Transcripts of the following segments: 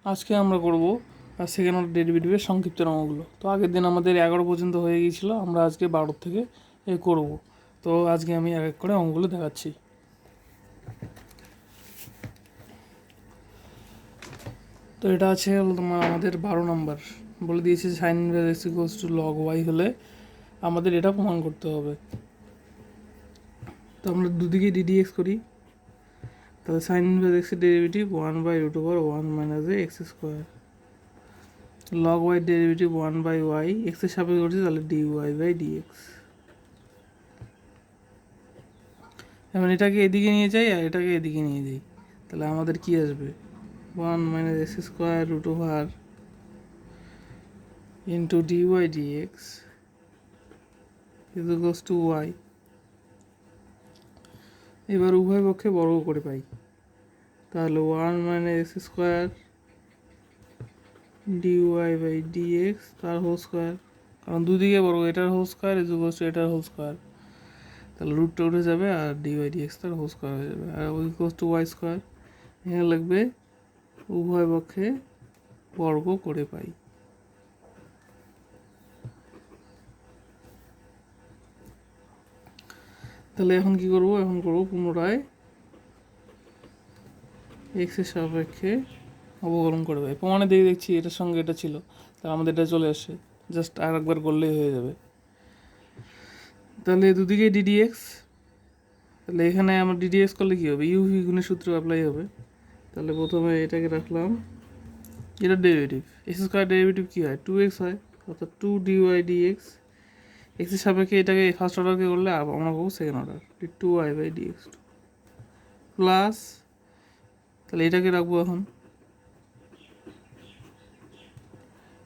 আজকে আমরা করব সেকেন্ড অর্ডার ডেরিভেটিভের সংক্ষিপ্ত নামগুলো। তো আগের দিন আমাদের 11 পর্যন্ত হয়ে গিয়েছিলো, আমরা আজকে 12 থেকে করব। তো আজকে আমি এক এক করে অঙ্কগুলো দেখাচ্ছি। তো এটা আছে তোমার আমাদের 12 নম্বর, বলে দিয়েছে sine inverse x equals to log y হলে আমাদের এটা প্রমাণ করতে হবে। তো আমরা দুদিকে ডিডিএক্স করি, তাহলে সাইন ইনভার্স এক্সের derivative 1/√1 minus x square, log y derivative 1/y, এক্সের সাপেক্ষে করছি তাহলে dy/dx। এখন এটাকে এদিকে নিয়ে যাই আর এটাকে এদিকে নিয়ে যাই, তাহলে আমাদের কি আসবে 1 minus x square root over into dy/dx equals to y. এবার উভয় পক্ষে বর্গ করে পাই, তাহলে 1 মাইনাস এক্স স্কোয়ার dy/dx তার হোল স্কোয়ার, কারণ দুদিকে বর্গ, এটার হোল স্কোয়ার ইকুয়ালস টু এটার হোল স্কোয়ার, তাহলে রুটটা উঠে যাবে আর dy/dx তার হোল স্কোয়ার হয়ে যাবে, আর ইকুয়ালস টু ওয়াই স্কোয়ার। এখানে লাগবে উভয় পক্ষে বর্গ করে পাই। তাহলে এখন কি করব, এখন করব পুনরায় এক্সের সাপেক্ষে অবকলন করে পাই। প্রমাণে দিয়ে দেখছি এটার সঙ্গে এটা ছিল, তাহলে আমাদের এটা চলে আসে, জাস্ট আর একবার করলেই হয়ে যাবে। তাহলে দুদিকে ডিডিএক্স, তাহলে এখানে আমার ডিডিএক্স করলে কী হবে, ইউভি গুণের সূত্র অ্যাপ্লাই হবে। তাহলে প্রথমে এটাকে রাখলাম, এটার ডেরিভেটিভ এক্স স্কোয়ার ডেরিভেটিভ কী হয় 2x হয়, অর্থাৎ 2dy/dx। এক্সের সাপেক্ষে এটাকে ফার্স্ট অর্ডারকে করলে আমরা পাবো সেকেন্ড অর্ডার 2y/dx প্লাস, তাহলে এটাকে রাখবো এখন,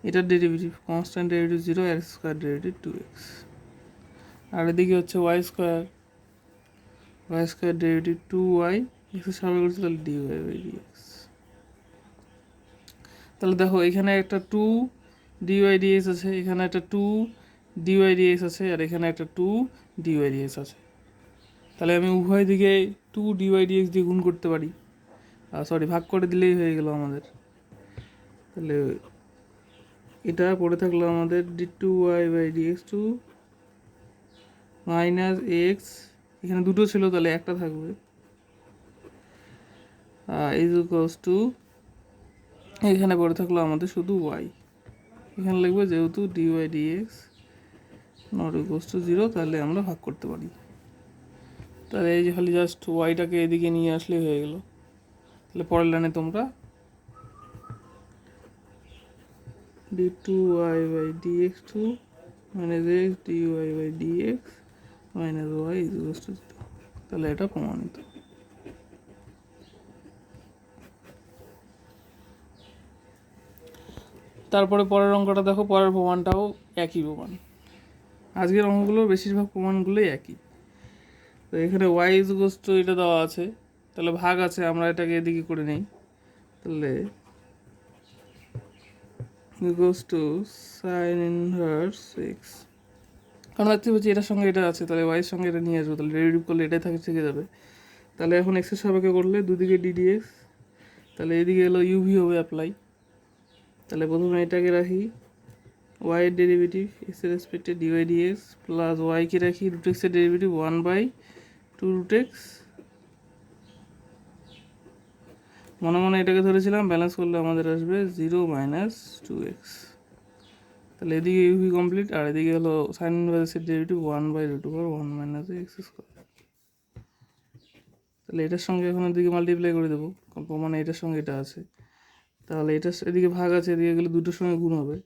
এটার derivative constant derivative 0, x square derivative 2x, আর এদিকে হচ্ছে ওয়াই স্কোয়ার ডেরিভেটিভ 2y, এক্সের সাপেক্ষে করছে তাহলে dy/dx। তাহলে দেখো এখানে একটা 2dy/dx আছে, এখানে একটা 2dy/dx আছে, আর এখানে একটা 2dy/dx আছে। তাহলে আমি উভয় দিকে 2dy/dx দিয়ে গুণ করতে পারি, সরি ভাগ করে দিলেই হয়ে গেল আমাদের। তাহলে এটা পড়ে থাকলো আমাদের d2y/dx টু মাইনাস এক্স, এখানে দুটো ছিল তাহলে একটা থাকবে, ইজ ইকুয়ালস টু, এখানে পড়ে থাকলো আমাদের শুধু ওয়াই, এখানে লিখবো যেহেতু dy/dx নট ইকুয়ালস টু 0, তাহলে আমরা ভাগ করতে পারি। তাহলে এই যে খালি জাস্ট ওয়াইটাকে এদিকে নিয়ে আসলেই হয়ে গেল। তাহলে পরের লাইনে তোমরা d2y/dx two minus x dy/dx minus y is equals to 0, তাহলে এটা প্রমাণিত। তারপরে পরের অঙ্কটা দেখো, পরের প্রমাণটাও একই প্রমাণ। আজকের অঙ্কগুলো বেশিরভাগ প্রমাণগুলোই একই। তো এখানে ওয়াই ইজ ইকুয়ালস টু এটা দেওয়া আছে, তাহলে ভাগ আছে, আমরা এটাকে এদিকে করে নিই, তাহলে equals to sign inverse x, কারণ দেখতে পাচ্ছি এটার সঙ্গে এটা আছে, তাহলে ওয়াইয়ের সঙ্গে এটা নিয়ে আসবো, তাহলে ডেরিভেটিভ করলে এটাই থেকে যাবে। তাহলে এখন এক্সের সাপেক্ষে করলে দুদিকে ডিডিএক্স, তাহলে এদিকে এলো ইউভি হবে অ্যাপ্লাই। তাহলে প্রথমে এটাকে রাখি ওয়াইয়ের ডেরিভেটিভ এক্সের রেসপেক্টে dy/dx প্লাস ওয়াইকে রাখি রুট এক্সের ডেরিভেটিভ 1/2√x। মনে মনে এটাকে ধরেছিলাম, ব্যালেন্স করলে আমাদের আসবে 0 - 2x। তাহলে এদিকে ইউভি কমপ্লিট, আর এদিকে হলো সাইন ইনভার্সের ডেরিভেটিভ 1/√1 মাইনাস এক্স স্কোয়ার। তাহলে এটার সঙ্গে এখন এদিকে মাল্টিপ্লাই করে দেবো, কারণ প্রমাণে এটার সঙ্গে এটা আছে। তাহলে এটা এদিকে ভাগ আছে, এদিকে গেলে দুটোর সঙ্গে গুণ হবে।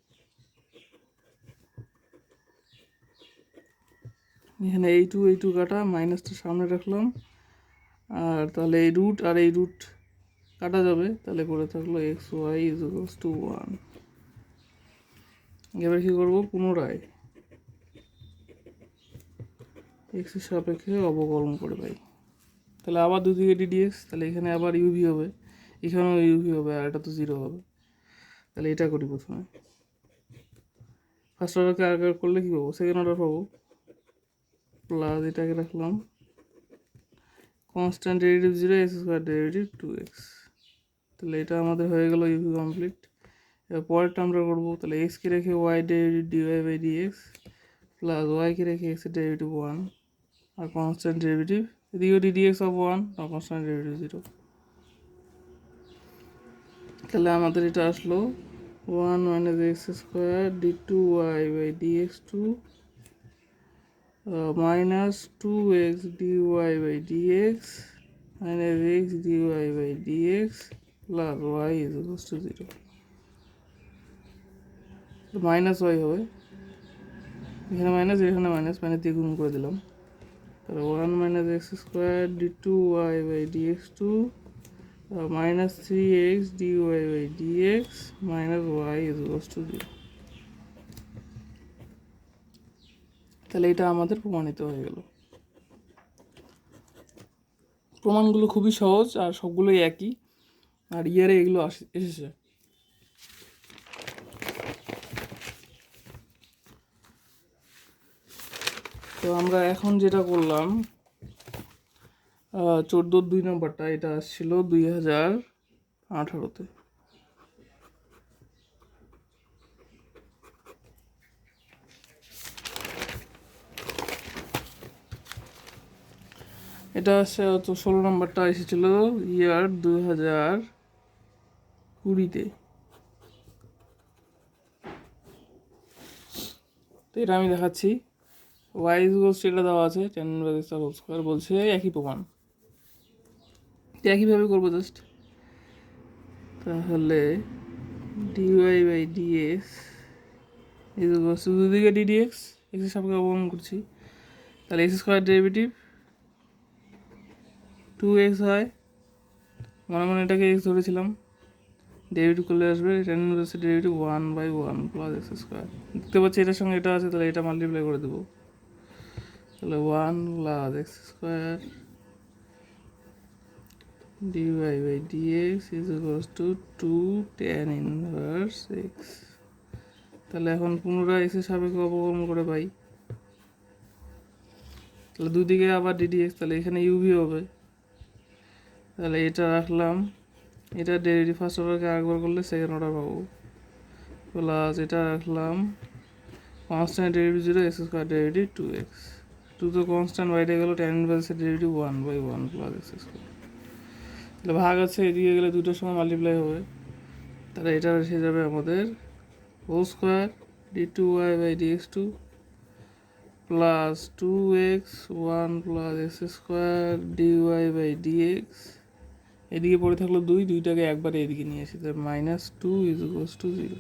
এখানে এই টু কাটা, মাইনাসটা সামনে রাখলাম, আর তাহলে এই রুট আর এই রুট কাটা যাবে, তাহলে পড়ে থাকলো x y is equals to 1। এবার কী করবো, পুনরায় এক্সের সাপেক্ষে অবকলন করে পাই। তাহলে আবার দুদিকে ডিডিএক্স, তাহলে এখানে আবার ইউভি হবে, এখানেও ইউভি হবে, আর এটা তো 0 হবে। তাহলে এটা করি প্রথমে, ফার্স্ট অর্ডারকে আর করলে কী পাবো, সেকেন্ড অর্ডার পাবো, প্লাস এটাকে রাখলাম constant derivative 0, x square derivative 2x। তাহলে এটা আমাদের হয়ে গেল ইউভি কমপ্লিট। এবার পরেরটা আমরা করবো, তাহলে এক্সকে রেখে y derivative dy by dx plus ওয়াইকে রেখে এক্সের ডেরিভেটিভ 1 আর কনস্ট্যান্ট ডেরিভেটিভ এদিকেও ডিডিএক্স অফ 1 আর কনস্ট্যান্ট ডেরিভেটিভ 0। তাহলে আমাদের এটা আসলো 1 minus x square d two y by dx two minus 2x dy by dx minus x dy by dx plus y is equals to 0. Minus y হবে, এখানে minus এখানে minus, minus দিয়ে গুণ করে দিলাম। তাহলে 1 minus x square d two y by dx two minus 3x dy by d x minus y is equals to 0। তাহলে এটা আমাদের প্রমাণিত হয়ে গেল। প্রমাণগুলো খুবই সহজ আর সবগুলোই একই, আর ইয়ারে এগুলো এসেছে। তো আমরা এখন যেটা করলাম 14-2 নম্বরটা, এটা আসছিল 2018-তে। এটা আসছে 16 নম্বরটা এসেছিল ইয়ার 2020-তে। তো এটা আমি দেখাচ্ছি। ওয়াই ইকুয়ালস এটা দেওয়া আছে 10 ইনভার্স এক্স হোল স্কয়ার, বলছে একই প্রমাণ, একইভাবে করবো জাস্ট। তাহলে d y by d x equals to দুদিকে ডিডিএক্স এক্সের সাপেক্ষে অবকলন করছি, তাহলে এক্স স্কোয়ার ডেরিভেটিভ 2x হয়, মনে মনে এটাকে এক্স ধরেছিলাম, ডেরিভেটিভ করলে আসবে ten inverse derivative 1/1 plus x square. দেখতে পাচ্ছি এটার সঙ্গে এটা আছে, তাহলে এটা মাল্টিপ্লাই করে দেবো, তাহলে 1 plus x square dy by dx is equals to 2 tan inverse x. তাহলে এখন পুনরায় এক্সের সাপেক্ষে অবকলন করে পাই, তাহলে দুদিকে আবার ডিডিএক্স, তাহলে এখানে ইউভি হবে। তাহলে এটা রাখলাম, এটা ডেরিভেটিভ ফার্স্ট অর্ডারকে আরেকবার করলে সেকেন্ড অর্ডার পাবো, প্লাস এটা রাখলাম constant derivative 0 x square derivative 2x, 2 তো কনস্ট্যান্ট, বাইরে গেল টেন ইনভার্সের ডেরিভেটিভ 1/1 প্লাস এক্স স্কোয়ার। তাহলে ভাগ আছে, এদিকে গেলে দুটোর সময় মাল্টিপ্লাই হবে, তাহলে এটা এসে যাবে আমাদের whole square d two y by dx two plus 2x 1 plus x square d y by d x, এদিকে পড়ে থাকলো 2, 2টাকে একবারে এদিকে নিয়ে আসি, তাহলে -2 ইজ ইকুয়ালস টু 0।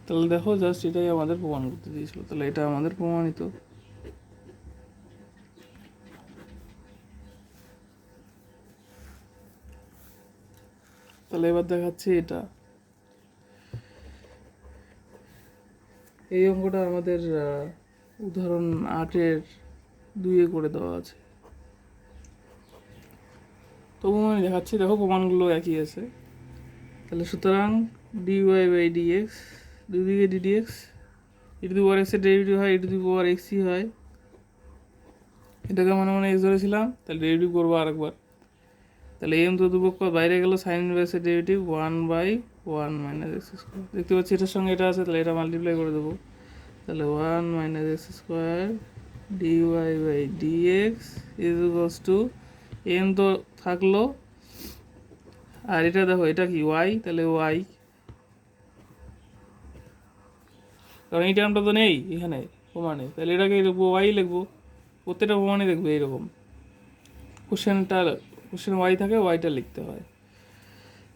তাহলে দেখো জাস্ট এটাই আমাদের প্রমাণ করতে দিয়েছিল, তাহলে এটা আমাদের প্রমাণিত। তাহলে এবার দেখাচ্ছি এটা, এই অঙ্কটা আমাদের উদাহরণ 8-এর 2-এ করে দেওয়া আছে। তবুও আমি দেখাচ্ছি, দেখো প্রমাণগুলো একই আছে। তাহলে সুতরাং ডিওয়াই বাই ডিএক্স, দুদিকে ডিডিএক্স, ই টু দি পাওয়ার এক্সের ডেরিভেটিভ হয় ই টু দি পাওয়ার এক্সই হয়, এটাকে মনে মনে এক্স ধরেছিলাম, তাহলে ডেরিভেটিভ করবো আরেকবার, তাহলে এম তো দুপক্ষ বাইরে গেল, সাইন ইনভার্সের ডেরিভেটিভ 1/1 মাইনাস এক্স স্কোয়ার। দেখতে পাচ্ছি এটার সঙ্গে এটা আছে, তাহলে এটা মাল্টিপ্লাই করে দেবো, তাহলে 1 minus x square d y by d x is equals to M তো থাকলো, আর এটা দেখো এটা কি ওয়াই, তাহলে ওয়াই, কারণ এই টার্মটা তো নেই এখানে প্রমাণে, তাহলে এটাকে ওয়াই লিখবো, প্রত্যেকটা প্রমাণে দেখবে এইরকম কোশ্চেন ওয়াই থাকে, ওয়াইটা লিখতে হয়।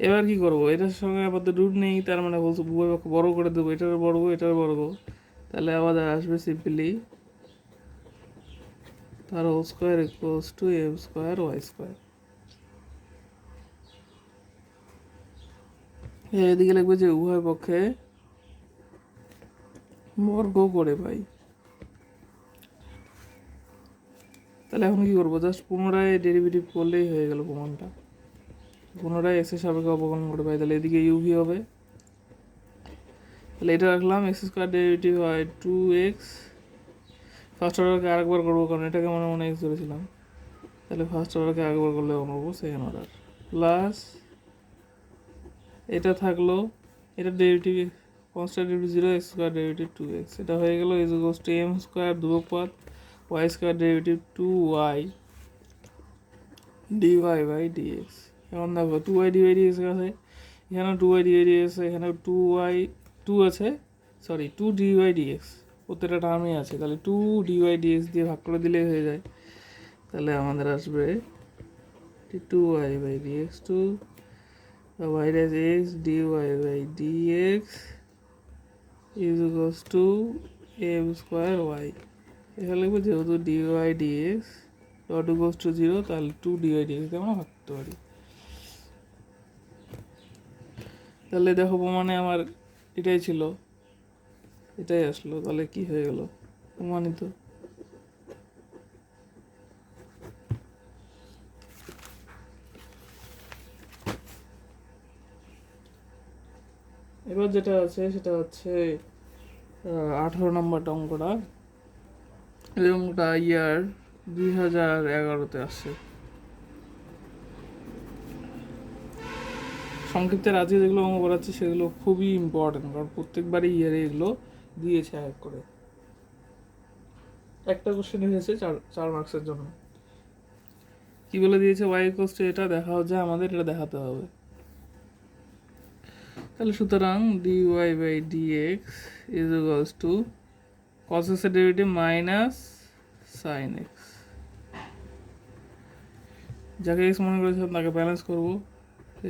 এবার কি করবো, এটার সঙ্গে আপাতত রুট নেই, তার মানে বলছো উভয় পক্ষ বড় করে দেবো, এটার বর্গ এটার বর্গ, তাহলে আমাদের আসবে সিম্পলি তার whole square equals to M square y square. এদিকে লিখবে যে উভয় পক্ষে বর্গ করে পাই। তাহলে এখন কি করবো, জাস্ট পুনরায় ডেরিভেটিভ করলেই হয়ে গেল প্রমাণটা, পুনরায় এক্সের সাপেক্ষে অবকলন করে পাই, তাহলে এদিকে ইউভি হবে, তাহলে এটা রাখলাম এক্স স্কোয়ার ডেরিভেটিভ হয় 2x, ফার্স্ট অর্ডারকে আরেকবার করবো কারণ এটাকে মনে মনে এক্স ধরেছিলাম, তাহলে ফার্স্ট অর্ডারকে আরেকবার করলে পাবো সেকেন্ড অর্ডার, প্লাস এটা থাকলো, এটা derivative constant derivative 0, x square derivative 2x, এটা হয়ে গেল is equals to M square ধ্রুবক পদ y square derivative 2y dy by dx। এখন দেখো 2y dy dx আছে, এখানে 2y dy dx আছে, এখানে 2y 2 আছে, সরি 2 dy dx প্রত্যেকটা টার্মই আছে, তাহলে 2 dy dx দিয়ে ভাগ করে দিলেই হয়ে যায়। তাহলে আমাদের আসবে 2y by dx 2 y dash x dy by dx is equals to m square y। এখানে লিখবো যেহেতু dy dx dot equals to 0, তাহলে 2 dy dx দিয়ে আমরা ভাগ করতে পারি। তাহলে দেখো প্রমাণে আমার এটাই ছিল, এটাই আসলো, তাহলে কি হয়ে গেল প্রমাণিত। এবার যেটা আছে সেটা হচ্ছে 18 নম্বরটা অঙ্কটা। এই অঙ্কটা ইয়ার 2011-তে আসছে। সংক্ষিপ্তে আজকে যেগুলো অঙ্ক করাচ্ছি সেগুলো খুবই ইম্পর্টেন্ট, কারণ প্রত্যেকবারই ইয়ারে এগুলো দিয়েছে এক করে। একটা কোশ্চেন হয়েছে 4 মার্কসের জন্য। কি বলে দিয়েছে, ওয়াই ইকুয়ালস টু এটা দেখা হচ্ছে, আমাদের এটা দেখাতে হবে। তাহলে সুতরাং dy by dx is equals to cos x এর ডেরিভেটিভ মাইনাস সাইন এক্স, যাকে এক্স মনে করেছিলাম তাকে ব্যালেন্স করবো,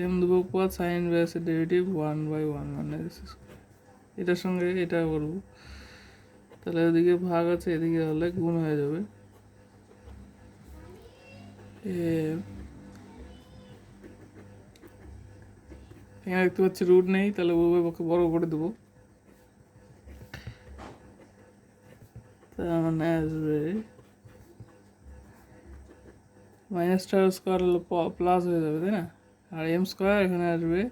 এম ধ্রুবক পদ সাইন ইনভার্সের ডেরিভেটিভ 1/1 মানে এটার সঙ্গে এটা করবো, তাহলে ওদিকে ভাগ আছে, এদিকে হলে গুণ হয়ে যাবে। এখানে দেখতে পাচ্ছি রুট নেই, তাহলে উভয় পক্ষে বড় করে দেবো, তার মানে আসবে মাইনাসটা স্কোয়ার হলো প্লাস হয়ে যাবে, তাই না? আর এম স্কোয়ার এখানে আসবে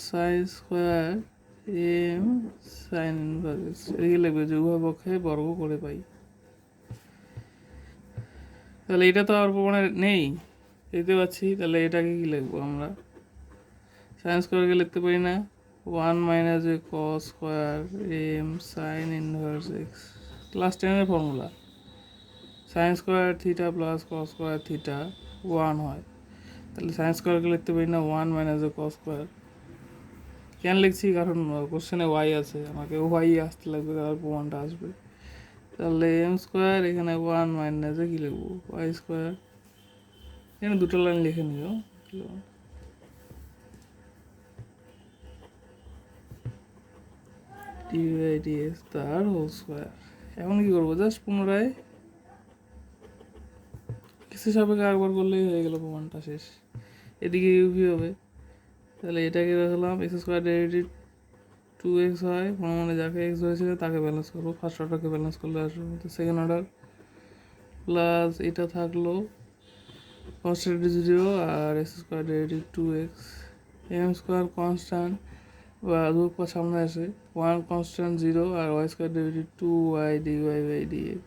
sine square M sine inverse, এদিকে লিখবে যে উভয় পক্ষে বর্গ করে পাই। তাহলে এটা তো আর প্রমাণে নেই, দেখতে পাচ্ছি, তাহলে এটাকে কি লিখবো আমরা? সাইন স্কোয়ারকে লিখতে পারি না 1 minus a cos square M sine inverse x, class 10-এর formula. Sine square theta plus cos square theta 1 হয়, তাহলে সাইন স্কোয়ারকে লিখতে পারি না 1 মাইনাস এ কস স্কোয়ার। কেন লিখছি, কারণ কোশ্চেনে ওয়াই আছে, আমাকে ওয়াই আসতে লাগবে, তার প্রমাণটা আসবে। তাহলে এম স্কোয়ার এখানে 1 মাইনাসে কী লিখবো, ওয়াই স্কোয়ার, এখানে দুটো লাইন লিখে নিও, ডি বাই ডিএক্স তার হোল স্কোয়ার। এখন কী করবো, জাস্ট পুনরায় কিছু সাপেক্ষে একবার করলেই হয়ে গেল, প্রমাণটা শেষ। এদিকে ইউভি হবে, তাহলে এটাকে রাখলাম এক্স স্কোয়ার ডেরিভেটিভ 2x হয়, মানে যাকে এক্স হয়েছিল তাকে ব্যালেন্স করবো, ফার্স্ট অর্ডারকে ব্যালেন্স করলে আসবে, তো সেকেন্ড অর্ডার প্লাস এটা থাকলো কনস্ট্যান্ট 0 আর x square derivative 2x, m square constant বা ধ্রুবক সামনে আসে, 1 কনস্ট্যান্ট 0 আর y square derivative 2y dy by dx,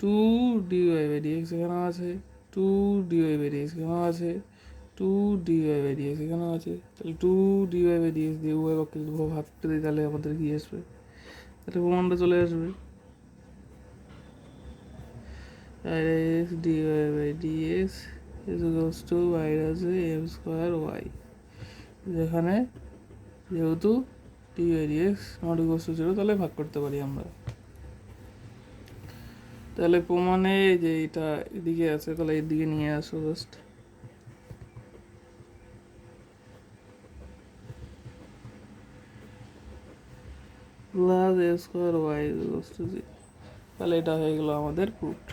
2 dy by dx এখানেও আছে, 2 dy বাই dx এখানেও আছে, 2 dy বাই dx এখানেও আছে, তাহলে 2 dy বাই dx দিয়ে উভয় পক্ষে যদি ভাগ করে দিই তাহলে আমাদের কি আসবে, তাহলে প্রমাণটা চলে আসবে। আর x dy by dx is equals to y আছে m স্কোয়ার y, যেখানে যেহেতু dy dx not equals to 0, তাহলে ভাগ করতে পারি আমরা। তাহলে প্রমাণে যে এটা এদিকে আছে, তাহলে এদিকে নিয়ে আসো just, plus a square y equals to 0, তাহলে এটা হয়ে গেল আমাদের প্রুফড।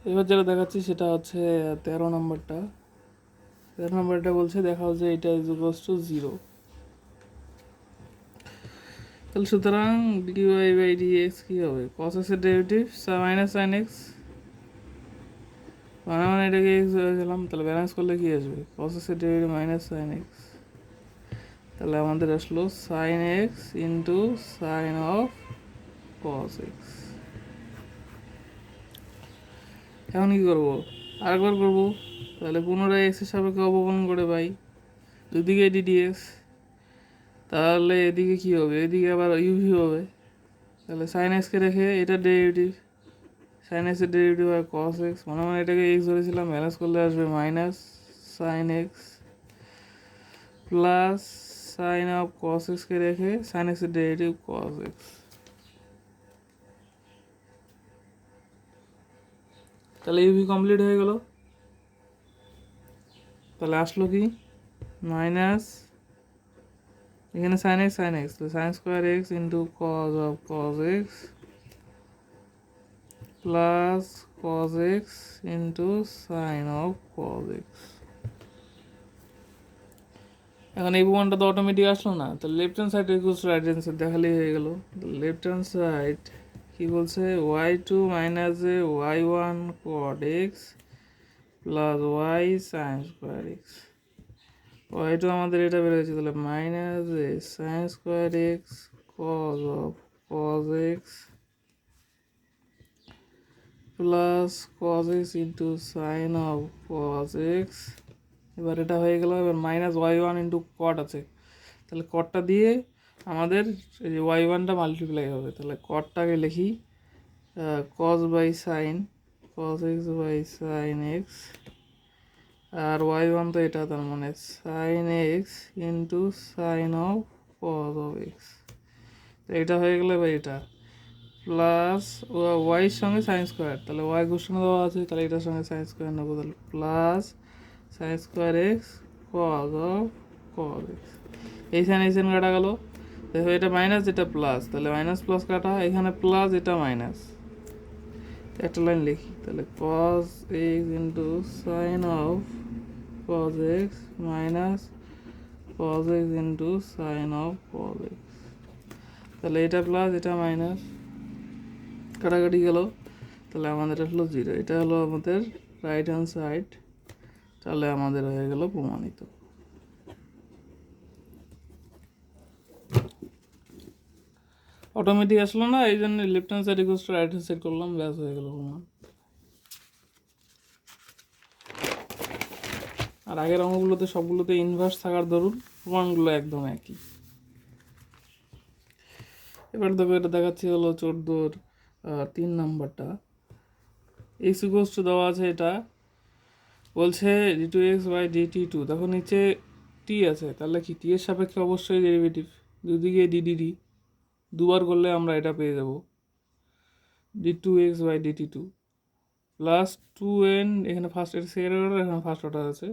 এবার যেটা দেখাচ্ছি সেটা হচ্ছে 13 নম্বরটা। 13 নম্বরটা বলছে দেখা হচ্ছে এটা ইজ ইকুয়ালস টু 0, তাহলে সুতরাং dy বাই dx কী হবে, cos x এর ডেরিভেটিভ মাইনাস সাইন এক্স, মানে এটাকে এক্স ধরেছিলাম, তাহলে ব্যালেন্স করলে কী আসবে, cos x এর ডেরিভেটিভ মাইনাস সাইন এক্স, তাহলে আমাদের আসলো sine x into sine of cos x। এখন কী করবো, আরেকবার করবো, তাহলে পুনরায় এক্সের সাপেক্ষে অবকলন করে পাই দুদিকে ডিডিএক্স, তাহলে এদিকে কী হবে, এদিকে আবার ইউভি হবে। তাহলে সাইন এক্সকে রেখে এটা ডেরিভেটিভ, সাইন এক্সের ডেরিভেটিভ হয় কস এক্স, মনে মনে এটাকে এক্স ধরেছিলাম, ব্যালেন্স করলে আসবে minus sine x plus sine of cos এক্সকে রেখে সাইন এক্সের ডেরিভেটিভ কস এক্স। তাহলে ইউভি কমপ্লিট হয়ে গেল। তাহলে আসলো কি মাইনাস, এখানে সাইন এক্স তো sine square x into cos of cos x plus cos x into sine of cos x. এখন এই প্রমাণটা তো অটোমেটিক আসলো না, তো left hand side equals to right hand side দেখালেই হয়ে গেল। লেফট হ্যান্ড সাইড কি বলছে, y two minus a y one cot x plus y sine square x. Y two আমাদের এটা বেরোচ্ছে, তাহলে minus a sine square x cos of cos x plus cos x into sine of cos x. এবার এটা হয়ে গেল, এবার minus y one into cot আছে, তাহলে কটটা দিয়ে আমাদের এই যে ওয়াই ওয়ানটা মাল্টিপ্লাই হবে, তাহলে কটটাকে লিখি cos by sine cos x by sine x, আর ওয়াই ওয়ান তো এটা, তার মানে sine x into sine of cos of x. তো এটা হয়ে গেলে এবার এটা প্লাস ওয়াইয়ের সঙ্গে সাইন স্কোয়ার, তাহলে ওয়াই ঘোষণা দেওয়া আছে, তাহলে এটার সঙ্গে সাইন স্কোয়ার নেবো, তাহলে plus sine square x cos of cos x. এই সাইন কাটা গেল, দেখো এটা মাইনাস এটা প্লাস, তাহলে মাইনাস প্লাস কাটা, এখানে প্লাস এটা মাইনাস, একটা লাইন লিখি, তাহলে cos x into sine of cos x minus cos x into sine of cos x. তাহলে এটা প্লাস এটা মাইনাস কাটাকাটি গেল, তাহলে আমাদের হলো জিরো, এটা হলো আমাদের রাইট হ্যান্ড সাইড। তাহলে আমাদের হয়ে গেল প্রমাণিত। অটোমেটিক আসলো না, এই জন্য left hand side equals to right hand side করলাম, ব্যাস হয়ে গেল প্রমাণ। আর আগের অঙ্কগুলোতে সবগুলোতে ইনভার্স থাকার দরুন প্রমাণগুলো একদম একই। এবার দেখো এটা দেখাচ্ছি হলো 14 3 নাম্বারটা। এক্স ইকুয়ালস টু দেওয়া আছে, এটা বলছে d two x by dt two, দেখো নিচে টি আছে, তাহলে কি টি এর সাপেক্ষে অবশ্যই ডেরিভেটিভ, দুদিকে ডিডিডি দুবার করলে আমরা এটা পেয়ে যাব d two x by dt two plus two n, এখানে ফার্স্ট এটা সেকেন্ড অর্ডার, এখানে ফার্স্ট অর্ডার আছে,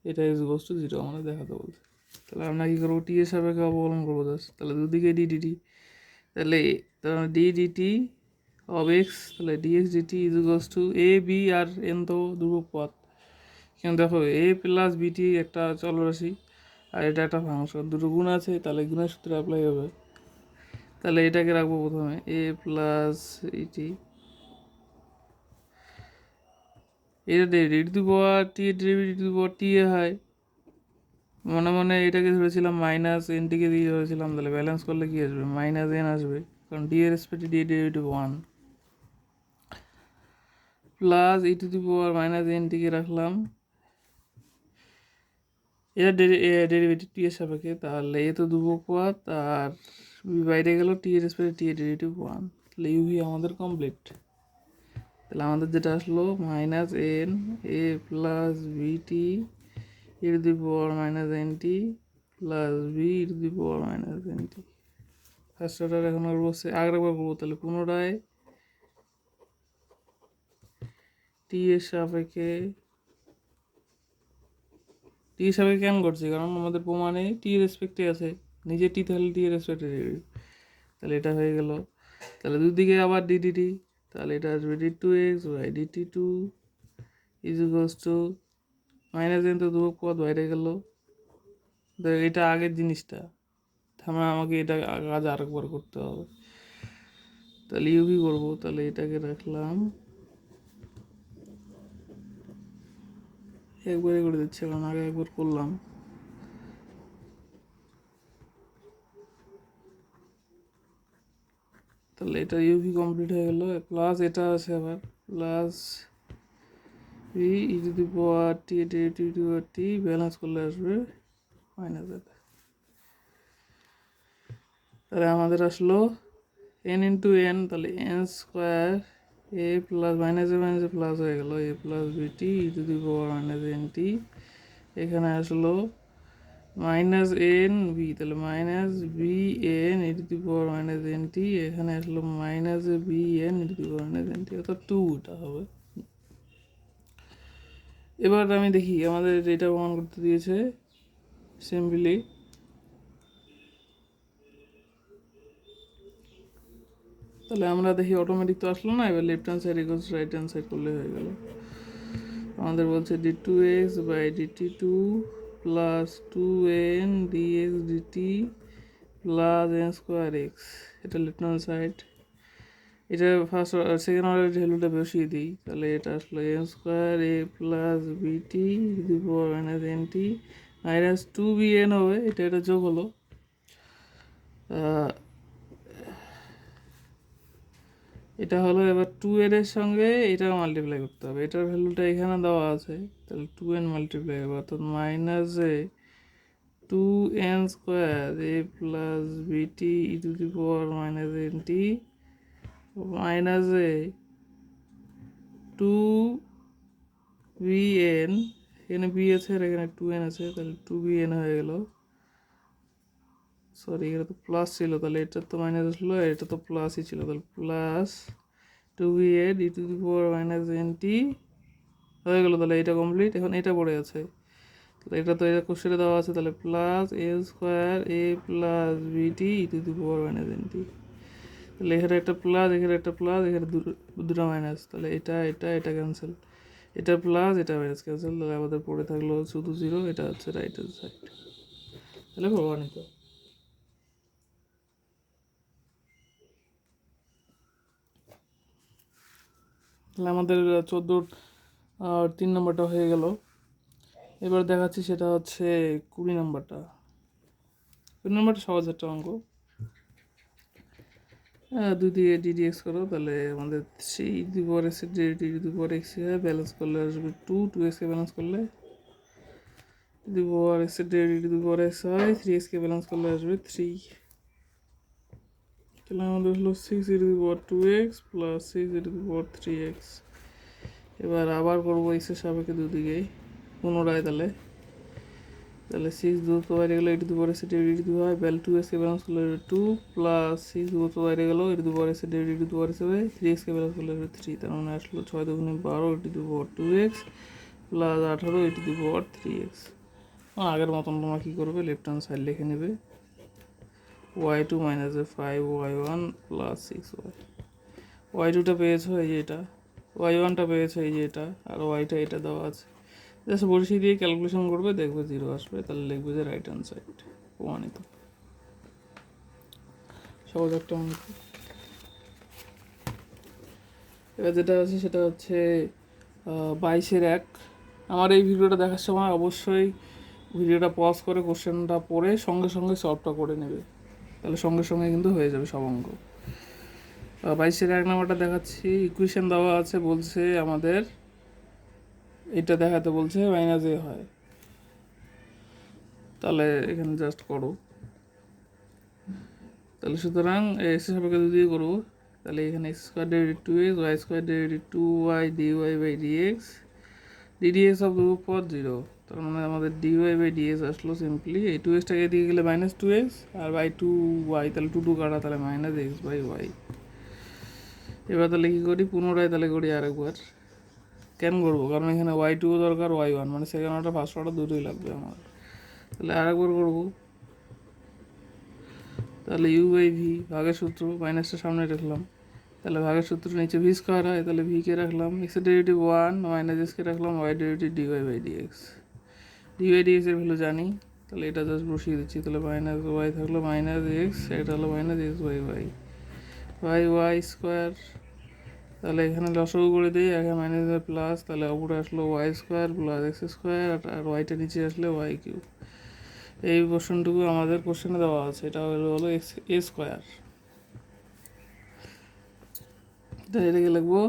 এটা ইজ ইকুয়ালস টু জিরো আমাদের দেখাতে বলছে। তাহলে আমরা কী করবো, টি এর সাপেক্ষে অবকলন করবো জাস্ট, তাহলে দুদিকে ডিডিটি, তাহলে ডি ডিটি অফ এক্স, তাহলে dx dt is equals to a b আর এন তো ধ্রুবক পথ, কিন্তু দেখো এ প্লাস বিটি একটা চলরাশি আর এটা একটা ফাংশন, দুটো গুণ আছে, তাহলে গুণের সূত্রে অ্যাপ্লাই হবে। তাহলে এটাকে রাখবো প্রথমে এ প্লাস ইটি, এটা ডেরিভেটিভ টু পাওয়ার টি এর ডেরিভেটিভ টু পাওয়ার টি এ হয়, মনে মনে এটাকে ধরেছিলাম মাইনাস এনটিকে দিয়ে ধরেছিলাম, তাহলে ব্যালেন্স করলে কী আসবে মাইনাস এন আসবে, কারণ ডি এর রেসপেক্টে ডি এর derivative 1 plus e two the power minus এনটিকে রাখলাম, এটা ডেরিভেটিভ টি এর সাপেক্ষে, তাহলে এ তো ধ্রুবক পথ আর বাইরে গেল টি এর রেসপেক্টে টি এর ডেরিভেটিভ 1, তাহলে ইউভি আমাদের কমপ্লিট। তাহলে আমাদের যেটা আসলো minus N a plus bt e two the power minus n t plus b e two the power minus n t. First order এখন বসে আরেকবার করবো, তাহলে পুনরায় টি এর সাপেক্ষে, টি এর সাপেক্ষে কেন করছি, কারণ আমাদের প্রমাণে টি এর রেসপেক্টে আছে, নিজে টি তাহলে টি এর রেসপেক্টে, তাহলে এটা হয়ে গেল। তাহলে দুদিকে আবার ডিডিটি, তাহলে এটা আসবে d two x by dt two is equals to minus n তো ধ্রুবক পদ বাইরে গেল, এটা আগের জিনিসটা, আমাকে এটা কাজ আরেকবার করতে হবে, তাহলে ইউভি করবো, তাহলে এটাকে রাখলাম, একবারে করে দিচ্ছি কারণ আগে একবার করলাম, তাহলে এটা ইউভি কমপ্লিট হয়ে গেল, প্লাস এটা আছে আবার plus v e two the power t derivative to t balance করলে আসবে মাইনাস এটা। তাহলে আমাদের আসলো এন ইন্টু এন, তাহলে এন স্কোয়ার এ প্লাস মাইনাসে প্লাস হয়ে গেল a plus bt e two the power minus n t. এখানে আসলো মাইনাস এন বি, তাহলে minus b n e two the power minus n t. এখানে আসলো minus b n e two the power minus n টি, অর্থাৎ টুটা হবে। এবার আমি দেখি আমাদের এটা প্রমাণ করতে দিয়েছে সিম্পলি। তাহলে আমরা দেখি অটোমেটিক তো আসলো না, এবার left hand side equals right hand side করলে হয়ে গেল। আমাদের বলছে d two x by dt two plus two n d x dt plus n square x, এটা লেফট হ্যান্ড সাইড। এটা ফার্স্ট সেকেন্ড অর্ডার ভ্যালুটা বসিয়ে দিই, তাহলে এটা আসলো n square a plus bt two the power minus n t minus two b n হবে, এটা যোগ হলো। এটা হলো এবার টু এর সঙ্গে এটা মাল্টিপ্লাই করতে হবে, এটার ভ্যালুটা এখানে দেওয়া আছে, তাহলে টু এন মাল্টিপ্লাই হবে, অর্থাৎ minus a two n square a plus bt e two the power minus n t minus a two b n, এখানে বি আছে আর এখানে টু এন আছে, তাহলে টু বি এন হয়ে গেল। সরি, এটা তো প্লাস ছিল, তাহলে এটা তো মাইনাস আসলো, এটা তো প্লাসই ছিল, তাহলে plus two b a d two the power minus n t হয়ে গেলো। তাহলে এটা কমপ্লিট, এখন এটা পড়ে আছে, তাহলে এটা তো এটা কোশ্চেনে দেওয়া আছে, তাহলে plus a square a plus bt e two the power minus n t. তাহলে এখানে একটা প্লাস, এখানে একটা প্লাস, এখানে দুটো মাইনাস, তাহলে এটা ক্যান্সেল, এটা প্লাস এটা মাইনাস ক্যান্সেল, তাহলে আমাদের পড়ে থাকলো শুধু জিরো। এটা হচ্ছে রাইট হ্যান্ড সাইড, তাহলে প্রমাণিত। তাহলে আমাদের 14 নম্বরটা হয়ে গেল। এবার দেখাচ্ছি সেটা হচ্ছে 20 নম্বরটা। 20 নম্বরটা সহজ একটা অঙ্ক। দুই দিয়ে ডিডিএক্স করো, তাহলে আমাদের three the power x d the power x হয়, ব্যালেন্স করলে আসবে টু, টু এক্সকে ব্যালেন্স করলে the power x d the power x হয়, থ্রি এক্সকে ব্যালেন্স করলে আসবে থ্রি। তাহলে আমাদের হলো six e two the power two x plus six e two the power three x. এবার আবার করবো এক্সের সাপেক্ষে দুদিকে পুনরায়, তাহলে সিক্স দূরত্ব বাইরে গেলো এটি দুবার এসে ডেরিভেটিভ টু হয়, বেল টু এক্সকে ব্যালেন্স করলে টু প্লাস সিক্স দূরত্ব বাইরে গেলো এটি দুবার এসে ডেরিভেটিভ দুবার হিসেবে থ্রি এক্সকে ব্যালেন্স করলে থ্রি, তার মানে আসলো 6 দুগুণে 12 এটি দুবার টু এক্স প্লাস 18 এটি দুবার থ্রি এক্স। আগের মতন তোমরা কী করবে, লেফট হ্যান্ড সাইড লিখে নেবে y two minus five y one plus six y টুটা পেয়েছো এই যে এটা, ওয়াই ওয়ানটা পেয়েছো এই যে এটা, আর ওয়াইটা এটা দেওয়া আছে, জাস্ট বসিয়ে দিয়ে ক্যালকুলেশন করবে, দেখবে জিরো আসবে, তাহলে লিখবে যে রাইট হ্যান্ড সাইড, প্রমাণিত। সহজ একটা অঙ্ক। এবার যেটা আছে সেটা হচ্ছে 22-1। আমার এই ভিডিওটা দেখার সময় অবশ্যই ভিডিওটা পজ করে কোশ্চেনটা পড়ে সঙ্গে সঙ্গে সলভটা করে নেবে, তাহলে সঙ্গে সঙ্গে কিন্তু হয়ে যাবে সব অঙ্ক। 22-1 নাম্বারটা দেখাচ্ছি, ইকুয়েশন দেওয়া আছে, বলছে আমাদের এটা দেখাতে বলছে মাইনাস এ হয়, তাহলে এখানে জাস্ট করো। তাহলে সুতরাং এক্সের সাপেক্ষে যদি করবো, তাহলে এখানে x square derivative two x y square derivative two y d y by dx, d dx of দুটো পর জিরো, তার মানে আমাদের ডি ওয়াই বাই ডিএক্স আসলো সিম্পলি এই টু এক্সটাকে দিয়ে গেলে মাইনাস টু এক্স আর বাই টু ওয়াই, তাহলে টু কাটা, তাহলে মাইনাস এক্স বাই ওয়াই। এবার তাহলে কী করি, পুনরায় তাহলে করি আরেকবার। কেন করবো, কারণ এখানে ওয়াই টুও দরকার ওয়াই ওয়ান, মানে সেকেন্ড অর্ডার ফার্স্ট অর্ডার দুটোই লাগবে আমার, তাহলে আরেকবার করবো। তাহলে ইউ বাই ভি, ভাগের সূত্র, মাইনাসটা সামনে রাখলাম, তাহলে ভাগের সূত্র নিচে ভি স্কোয়ার হয়, তাহলে ভিকে রাখলাম, এক্সের ডেরিভেটিভ ওয়ান মাইনাস এক্সকে রাখলাম y derivative dy by dx, dy ডিএক্সের ভ্যালু জানি, তাহলে এটা জাস্ট বসিয়ে দিচ্ছি, তাহলে মাইনাস ওয়াই থাকলো মাইনাস এক্স, এটা হলো minus x by y by y square, তাহলে এখানে লসাগু করে দিই, এখানে মাইনাস প্লাস, তাহলে ওপরে আসলো y square plus x square, আর ওয়াইটা নিচে আসলে ওয়াই কিউব। এই পোর্শনটুকু আমাদের কোশ্চেনে দেওয়া আছে, এটা হলো এক্স এ স্কোয়ার, তাই এটাকে লিখবো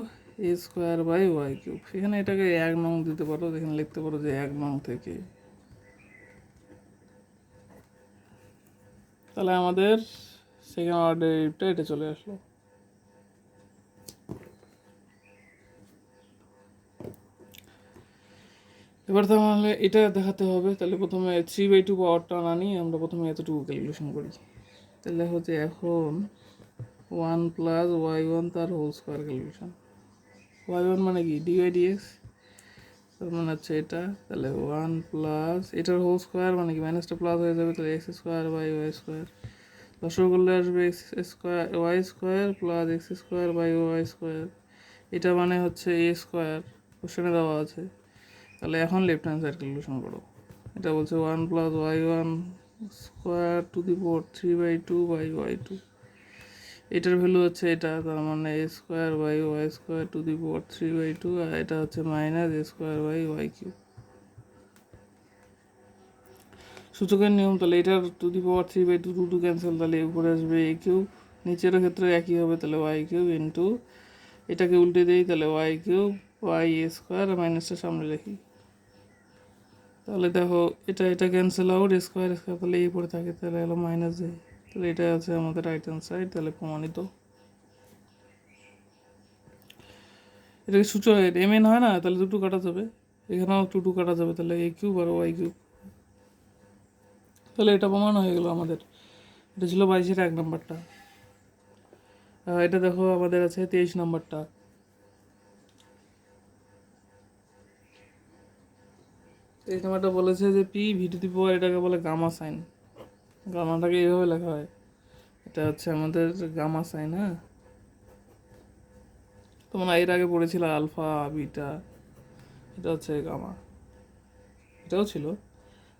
এ স্কোয়ার বাই ওয়াই কিউব। এখানে এটাকে 1 নং দিতে পারো, এখানে লিখতে পারো যে 1 নং থেকে। তাহলে আমাদের সেকেন্ড অর্ডার ডেরিভেটিভটা এটা চলে আসলো। এবার তাহলে এটা দেখাতে হবে। তাহলে প্রথমে 3/2 পাওয়ারটা না নিয়ে আমরা প্রথমে এতটুকু ক্যালকুলেশন করি। তাহলে হচ্ছে এখন 1 প্লাস y1 তার হোল স্কোয়ার ক্যালকুলেশন। y1 মানে কি dydx, তার মানে হচ্ছে এটা। তাহলে 1 প্লাস এটার হোল স্কোয়ার মানে কি মাইনাসটা প্লাস হয়ে যাবে, তাহলে x square by y square. লসর করলে আসবে x square y square plus x square by y square. এটা মানে হচ্ছে এ স্কোয়ার, কোশ্চেনে দেওয়া আছে। তাহলে এখন লেফট হ্যান্ড সাইড ক্যালকুলেশন করো। এটা বলছে 1 plus y1 square to the power 3/2 by y2। এটার ভ্যালু হচ্ছে এটা, তার মানে a square by y square to the power 3/2, আর এটা হচ্ছে minus a square by y cube. সূচকের নিয়ম, তাহলে এটার to the power 3/2 to cancel, তাহলে উপরে আসবে এ কিউব, নিচের ক্ষেত্রে একই হবে, তাহলে ওয়াই কিউব ইন্টু এটাকে উল্টে দিই, তাহলে Y cube Y A square মাইনাসটা সামনে লিখি। তাহলে দেখো এটা এটা ক্যান্সেল আউট, স্কোয়ার স্কোয়ার তাহলে এই পড়ে থাকে, তাহলে হলো মাইনাস যায়। তাহলে এটা আছে আমাদের রাইট হ্যান্ড সাইড, তাহলে প্রমাণিত। এটাকে সূচক এম এন হয় না, তাহলে দুটো কাটা যাবে, এখানেও টু কাটা যাবে, তাহলে এ কিউব আর ওয়াই কিউব। তাহলে এটা প্রমাণ হয়ে গেল আমাদের। এটা ছিল 22-এর 1 নম্বরটা। এটা দেখো আমাদের আছে 23 নম্বরটা। 23 নম্বরটা বলেছে যে পি ভি টু দি পাওয়ার, এটাকে বলে গামা সাইন। গামাটাকে এইভাবে লেখা হয়, এটা হচ্ছে আমাদের গামা সাইন। হ্যাঁ, তোমরা এর আগে পড়েছিল আলফা বিটা, এটা হচ্ছে গামা, এটাও ছিল।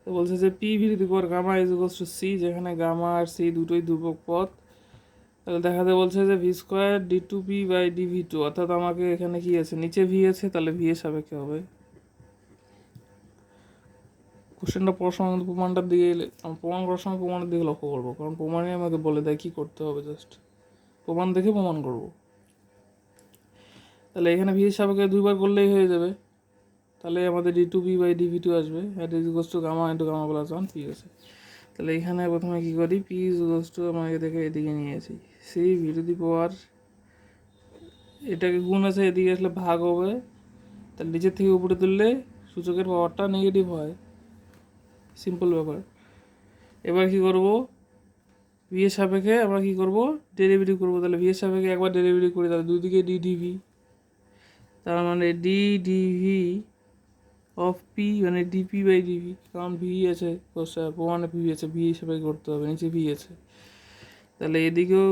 তো বলছে যে p v two the power gamma is equals to c, যেখানে গামা আর সি দুটোই ধ্রুবক পদ। তাহলে দেখাতে বলছে যে v square d two p by d v two, অর্থাৎ আমাকে এখানে কি আছে, নিচে ভি আছে, তাহলে ভি এর সাপেক্ষে হবে। কোশ্চেনটা পড়ার সময় কিন্তু প্রমাণটার দিকে প্রমাণ করার সময় প্রমাণের দিকে লক্ষ্য করবো, কারণ প্রমাণই আমাকে বলে দেয় কী করতে হবে, জাস্ট প্রমাণ দেখে প্রমাণ করব। তাহলে এখানে ভি এর সাপেক্ষে 2বার করলেই হয়ে যাবে, তাহলে আমাদের d two p by d v two আসবে, that is equals to gamma into gamma plus 1 p আছে। তাহলে এখানে প্রথমে কী করি, পি ইজ ইকুয়ালস টু আমাকে দেখে এদিকে নিয়ে আসি, সি ভি টু দি পাওয়ার, এটাকে গুণ আছে, এদিকে আসলে ভাগ হবে, তাহলে নিচের থেকে উপরে তুললে সূচকের পাওয়ারটা নেগেটিভ হয়, সিম্পল ব্যাপার। এবার কি করব, ভি এর সাপেক্ষে আমরা কি করব, ডেরিভেটিভ করব। তাহলে ভি এর সাপেক্ষে একবার ডেরিভেটিভ করি, তাহলে দুদিকে ডি ডিভি, তার মানে ডি ডিভি অফ পি মানে ডিপি বাই ডিভি, কারণ ভি আছে প্রমাণে ভি আছে, ভি হিসাবে করতে হবে, নিচে ভি আছে। তাহলে এদিকেও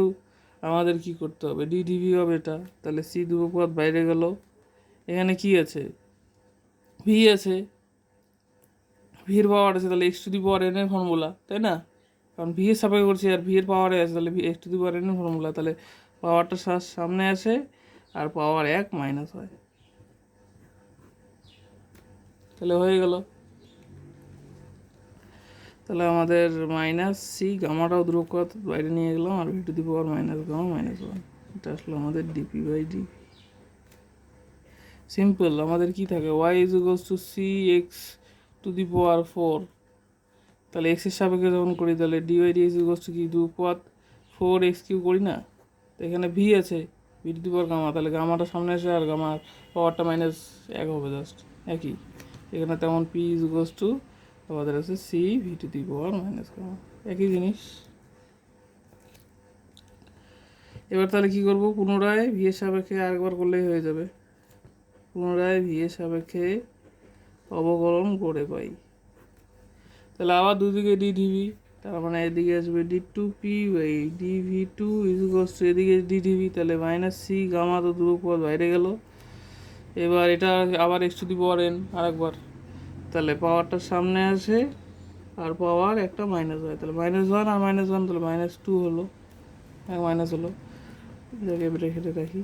আমাদের কি করতে হবে, ডি ডিভি হবে এটা, তাহলে সি দুটো পদ বাইরে গেল, এখানে কি আছে, ভি আছে, ভির পাওয়ার আছে, তাহলে x two the power N এর ফর্মুলা, তাই না, কারণ ভি এর সাপেক্ষে করছি আর ভি এর পাওয়ারে আছে, তাহলে x two the power N এর ফর্মুলা, তাহলে পাওয়ারটা সামনে আসে আর পাওয়ার 1 মাইনাস হয়, তাহলে হয়ে গেল। তাহলে আমাদের মাইনাস সি, গামাটাও ধ্রুবক বাইরে নিয়ে গেলাম, আর v two the power minus gamma minus 1, এটা আসলো আমাদের ডিপি বাই ডিভি। সিম্পল, আমাদের কি থাকে, y is equals to c x two the power 4, তাহলে এক্সের সাপেক্ষে যখন করি, তাহলে dy d is equals to কি 2 4 x³ করি না, তো এখানে ভি আছে, v two the power gamma, তাহলে গামাটা সামনে আসে আর গামার পাওয়ারটা -1 হবে, জাস্ট একই। এখানে তেমন পি ইজ ইকুয়ালস টু আমাদের আছে c v two the power minus gamma, একই জিনিস। এবার তাহলে কী করবো, পুনরায় ভি এর সাপেক্ষে আরেকবার করলেই হয়ে যাবে, পুনরায় ভি এর সাপেক্ষে অবকলন করে পাই, তাহলে আবার দুদিকে ডি ডিভি, তার মানে এদিকে আসবে d two p by d v two is equals to এদিকে ডি ডিভি, তাহলে মাইনাস সি গামা তো দুটো পদ বাইরে গেল। এবার এটা আবার x two the power n আরেকবার, তাহলে পাওয়ারটা সামনে আসে আর পাওয়ার একটা মাইনাস হয়, তাহলে -1 আর -1, তাহলে -2 হলো, এক মাইনাস হলো, এটাকে রেখে রাখি।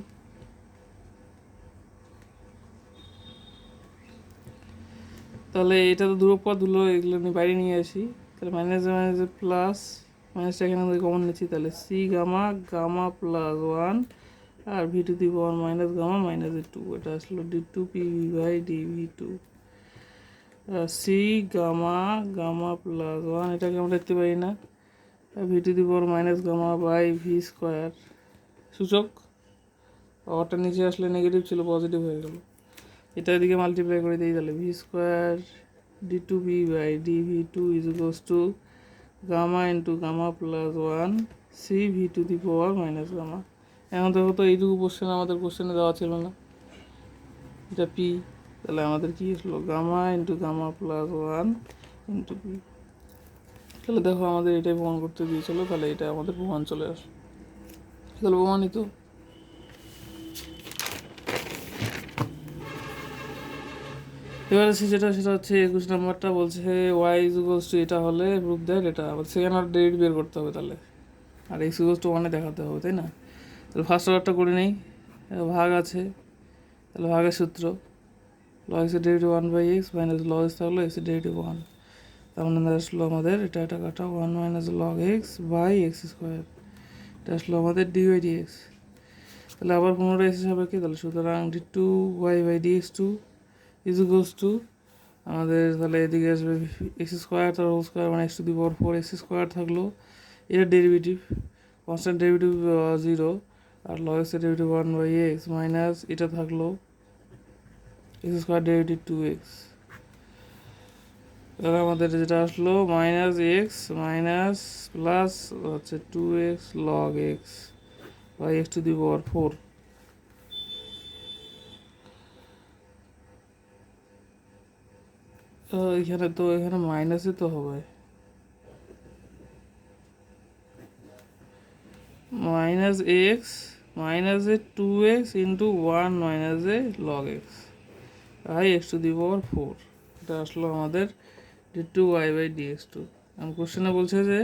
তাহলে এটা তো দূরক পদ হলো, এগুলো বাইরে নিয়ে আসি, তাহলে মাইনাস মাইনাস প্লাস, মাইনাসটা এখানে কমন নিচ্ছি, তাহলে সি গামা গামা প্লাস 1 আর v two the power minus gamma minus a two, এটা আসলো d two pv by dv two. C gamma gamma plus one, এটাকে আমরা দেখতে পাই না, v two the power minus gamma by v square, সূচক পাওয়ারটা নিচে আসলে নেগেটিভ ছিল পজিটিভ হয়ে গেল, এটা এদিকে মাল্টিপ্লাই করে দিই, তাহলে v square d two b by d v two is equals to gamma into gamma plus one c v two the power minus gamma. এখন দেখো তো এইটুকু কোশ্চেন আমাদের কোশ্চেনে দেওয়া ছিল না, এটা পি, তাহলে আমাদের কি আসলো gamma into gamma plus one into p. তাহলে দেখো আমাদের এটাই প্রমাণ করতে দিয়েছিল, তাহলে এটা আমাদের প্রমাণ চলে আসলো, তাহলে প্রমাণিত। এবার আছে যেটা, সেটা হচ্ছে 21 নাম্বারটা বলছে ওয়াই ইজ ইকুয়ালস টু, এটা হলে প্রুফ দ্যাট, এটা আবার সেকেন্ড অর্ডার ডেরিভেটিভ বের করতে হবে তাহলে, আর এক্স ইকুয়ালস টু ওয়ানে দেখাতে হবে, তাই না? তাহলে ফার্স্ট অর্ডারটা করে নেই, ভাগ আছে, তাহলে ভাগের সূত্র লগ এক্সের derivative one by x minus log x থাকলো এক্সের ডেরিভেটিভ ওয়ান, তার মানে আসলো আমাদের এটা এটা কাটা one minus log x by x square, এটা আসলো আমাদের ডি বাই ডি এক্স। তাহলে আবার পুনরায় এক্স সাপেক্ষে, তাহলে সুতরাং d two y by d x two is equals to আমাদের, তাহলে এদিকে আসবে এক্স স্কোয়ার, তার হোল স্কোয়ার মানে x two the power four x square থাকলো, এর ডেরিভেটিভ কনস্ট্যান্ট ডেরিভেটিভ জিরো, আর লগ এক্সের derivative one by x minus এটা থাকলো x square derivative two x. তাহলে আমাদের যেটা আসলো মাইনাস এক্স মাইনাস প্লাস হচ্ছে two x log x by x two the power four. এখানে তো এখানে মাইনাসে তো হবে, minus x minus a two x into one minus a log x by x two the power four, এটা আসলো আমাদের d two y by d x two. এখন কোশ্চেনে বলছে যে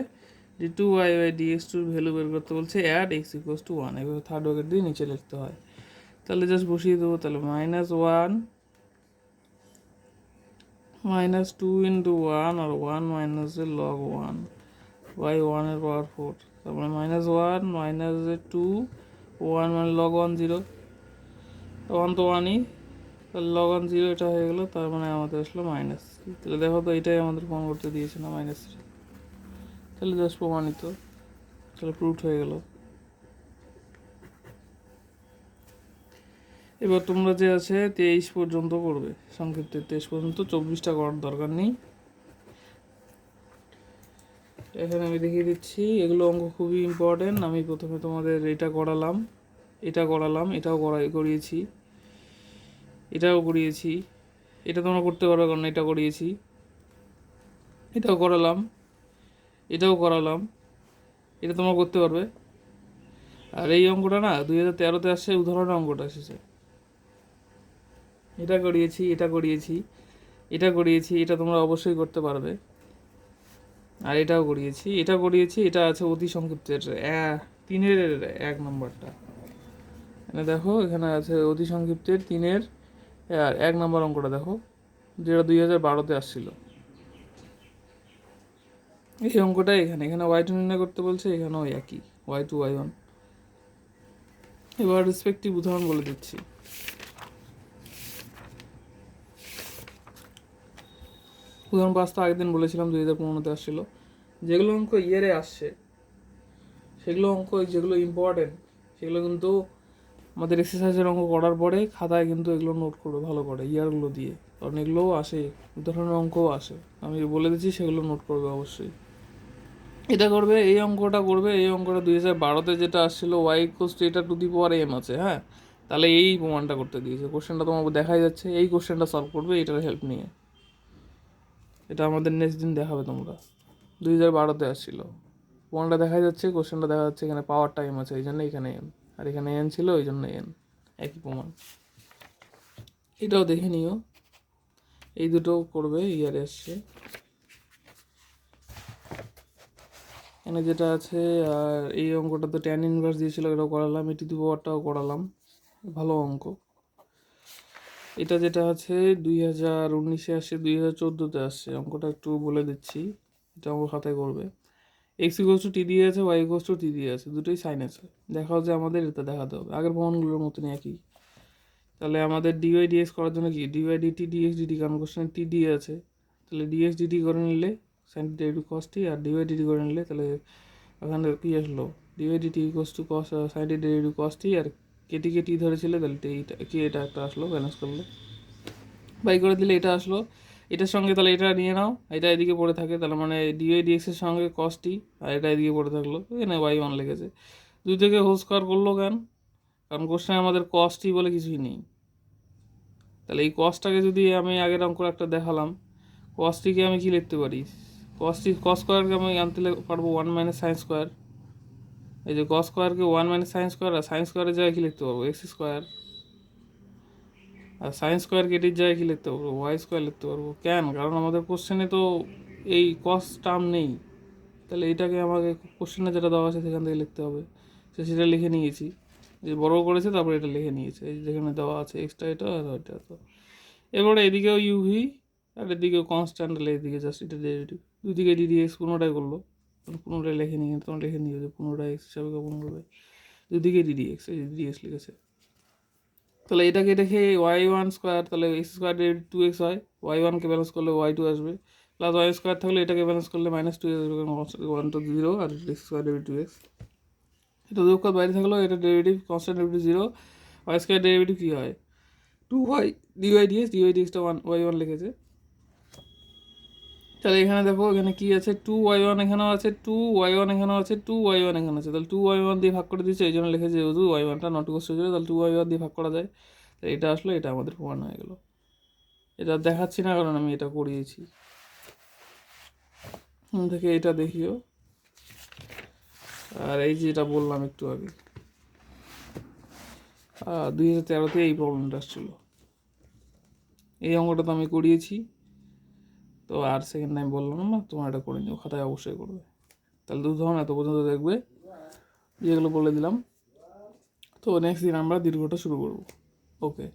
d two y by d x টুর value বের করতে বলছে at x equals to one, এভাবে থার্ড ব্র্যাকেট দিয়ে নিচে লিখতে হয়। তাহলে জাস্ট বসিয়ে দেবো, তাহলে minus one minus two into one আর one minus a log one by ওয়ানের পাওয়ার ফোর, তারপরে minus one minus a two one মানে লগ ওয়ান জিরো, ওয়ান তো ওয়ানই, তাহলে লগ ওয়ান জিরো এটা হয়ে গেলো, তার মানে আমাদের আসলো মাইনাস থ্রি। তাহলে দেখো তো এটাই আমাদের প্রমাণ করতে দিয়েছে না মাইনাস থ্রি, তাহলে জাস্ট প্রমাণিত, তাহলে প্রুফড হয়ে গেল। এবার তোমরা যে আছে 23 পর্যন্ত করবে, সংক্ষিপ্ত 23 পর্যন্ত, 24টা করার দরকার নেই। এখানে আমি দেখিয়ে দিচ্ছি, এগুলো অঙ্ক খুবই ইম্পর্টেন্ট। আমি প্রথমে তোমাদের এটা করালাম, এটাও করিয়েছি, এটাও করিয়েছি, এটা তোমরা করতে পারবে কারণ এটা করিয়েছি, এটাও করালাম, এটাও করালাম, এটা তোমরা করতে পারবে। আর এই অঙ্কটা না 2013-তে আসছে, উদাহরণের অঙ্কটা এসেছে, এটা করিয়েছি, এটা করিয়েছি, এটা করিয়েছি, এটা তোমরা অবশ্যই করতে পারবে। আর এটাও করিয়েছি, এটা করিয়েছি, এটা আছে অতি সংক্ষিপ্তের 3-এর 1 নম্বরটা, এখানে দেখো, এখানে আছে অতি সংক্ষিপ্তের 3-এর 1 নম্বর অঙ্কটা দেখো, যেটা 2012-তে আসছিল। এই অঙ্কটা এখানে এখানে ওয়াই টু নির্ণয় করতে বলছে, এখানেও একই ওয়াই টু ওয়াই ওয়ান। এবার রেসপেক্টিভ উদাহরণ বলে দিচ্ছি। উদাহরণ 5 তো আগের দিন বলেছিলাম, 2015-তে আসছিল। যেগুলো অঙ্ক ইয়ারে আসছে, সেগুলো অঙ্ক যেগুলো ইম্পর্টেন্ট, সেগুলো কিন্তু আমাদের এক্সারসাইজের অঙ্ক করার পরে খাতায় কিন্তু এগুলো নোট করবে ভালো করে ইয়ারগুলো দিয়ে, কারণ এগুলোও আসে, উদাহরণের অঙ্কও আসে, আমি বলে দিচ্ছি, সেগুলো নোট করবে অবশ্যই। এটা করবে, এই অঙ্কটা করবে, এই অঙ্কটা 2012-তে যেটা আসছিল ওয়াই ইকুয়ালস টু এটা টু দি পাওয়ার এম আছে, হ্যাঁ, তাহলে এই প্রমাণটা করতে দিয়েছে, কোশ্চেনটা তোমার দেখাই যাচ্ছে, এই কোশ্চেনটা সলভ করবে এটার হেল্প নিয়ে, এটা আমাদের নেক্সট দিন দেখাবে তোমরা। 2012-তে আসছিল, প্রমাণটা দেখা যাচ্ছে, কোশ্চেনটা দেখা যাচ্ছে, এখানে পাওয়ার টাইম আছে এই জন্য এখানে এন, আর এখানে এন ছিল ওই জন্য এন, একই প্রমাণ। এটাও দেখে নিও, এই দুটো করবে ইয়ারে আসছে। এখানে যেটা আছে, আর এই অঙ্কটা তো ট্যান ইনভার্স দিয়েছিল, এটাও করালাম, এটি টু পাওয়ারটাও করালাম, ভালো অঙ্ক। এটা যেটা আছে 2019-এ আসছে, 2014-তে আসছে, অঙ্কটা একটু বলে দিচ্ছি, এটা আমার খাতায় করবে। এক্স ইকোয়াস টু টি দিয়ে আছে, ওয়াই ইকোয়াস টু টি দিয়ে আছে, দুটোই সাইন আছে। দেখা হচ্ছে আমাদের এটা দেখাতে হবে, আগের প্রমাণগুলোর মতনই একই। তাহলে আমাদের ডিওয়াই ডিএক্স করার জন্য কি ডিওয়াই ডিটি ডিএক্স ডিটি, কারণ কোশ্চেনে টি দিয়ে আছে, তাহলে ডিএক্স ডিটি করে নিলে সাইন ডেরিভেটিভ কস টি, আর ডিওয়াই ডিটি করে নিলে তাহলে ওখানে কী আসলো dy dt equals to cos sine derivative cos t, আর কেটিকে টি ধরেছিল তাহলে এইটা কি এটা একটা আসলো, ব্যালেন্স করলে বাই করে দিলে এটা আসলো। এটার সঙ্গে তাহলে এটা নিয়ে নাও, এটা এদিকে পড়ে থাকে, তাহলে মানে ডিওয়াই ডিএক্সের সঙ্গে কস টি, আর এটা এদিকে পড়ে থাকলো, এখানে ওয়াই ওয়ান লেগেছে। দুই থেকে হোল স্কোয়ার করলো কেন? কারণ কোশ্চেনে আমাদের কস টি বলে কিছুই নেই। তাহলে এই কসটাকে যদি আমি আগের অঙ্ক একটা দেখালাম, কসটিকে আমি কি লিখতে পারি, কস স্কোয়ারকে আমি আনতে পারবো ওয়ান মাইনাস সাইন স্কোয়ার। এই যে কস স্কোয়ারকে ওয়ান মাইনাস সাইন স্কোয়ার, আর সাইন স্কোয়ারের জায়গায় কী লিখতে পারবো এক্স স্কোয়ার, আর সাইন স্কোয়ার কেটির জায়গায় কী লিখতে পারবো ওয়াই স্কোয়ার লিখতে পারবো। কেন? কারণ আমাদের কোশ্চেনে তো এই কস টার্ম নেই, তাহলে এইটাকে আমাকে কোশ্চেনে যেটা দেওয়া আছে সেখান থেকে লিখতে হবে, সেটা লিখে নিয়েছি, যে বড় করেছে তারপরে এটা লিখে নিয়েছে, এই যেখানে দেওয়া আছে এক্সট্রা এটা আর এটা। তো এবারে এদিকেও ইউভি আর এদিকেও কনস্ট্যান্ট, তাহলে এদিকে জাস্ট এটা ডেরিভেটিভ, দুদিকে ডিডিএক্স পুনরায় করলো, পুনরায় লিখে নিয়ে তখন লিখে নিয়ে যে পুনরায় এক্স হিসাবে কখন করবে, দুদিকে ডিডিএক্স, এই ডিডিএক্স লিখেছে। তাহলে এটাকে দেখে ওয়াই ওয়ান স্কোয়ার, তাহলে x square derivative two x হয়, ওয়াই ওয়ানকে ব্যালেন্স করলে ওয়াই টু আসবে, প্লাস ওয়াই স্কোয়ার থাকলে এটাকে ব্যালেন্স করলে মাইনাস টু আসবে, ওয়ান টু জিরো, আর x square derivative two x, এটা দুঃখ বাইরে থাকলো, এটা derivative constant derivative zero, y square derivative কী হয় টু ওয়াই ডিওয়াই ডিএক্সটা ওয়ান ওয়াই ওয়ান লিখেছে। তাহলে এখানে দেখো এখানে কি আছে, টু ওয়াই ওয়ান এখানেও আছে, টু ওয়াই ওয়ান এখানেও আছে, টু ওয়াই ওয়ান এখানে আছে, তাহলে টু ওয়াই ওয়ান দিয়ে ভাগ করে দিচ্ছে, এই জন্য লিখেছে যেহেতু ওয়াই ওয়ানটা নট ইকুয়াল টু জিরো, তাহলে টু ওয়াই ওয়ান দিয়ে ভাগ করা যায়, তাহলে এটা আসলো, এটা আমাদের প্রমাণ হয়ে গেল। এটা দেখাচ্ছি না কারণ আমি এটা করিয়েছি, থেকে এটা দেখিও। আর এই যে এটা বললাম একটু আগে, 2013-তে এই প্রবলেমটা আসছিলো, এই অঙ্কটা তো আমি করিয়েছি, তো আর সেকেন্ড টাইম বললাম না, তোমার এটা করে নিও, খাতায় অবশ্যই করবে। তাহলে ধরুন এত পর্যন্ত দেখবে, যেগুলো বলে দিলাম। তো নেক্সট দিন আমরা দীর্ঘটা শুরু করব। ওকে।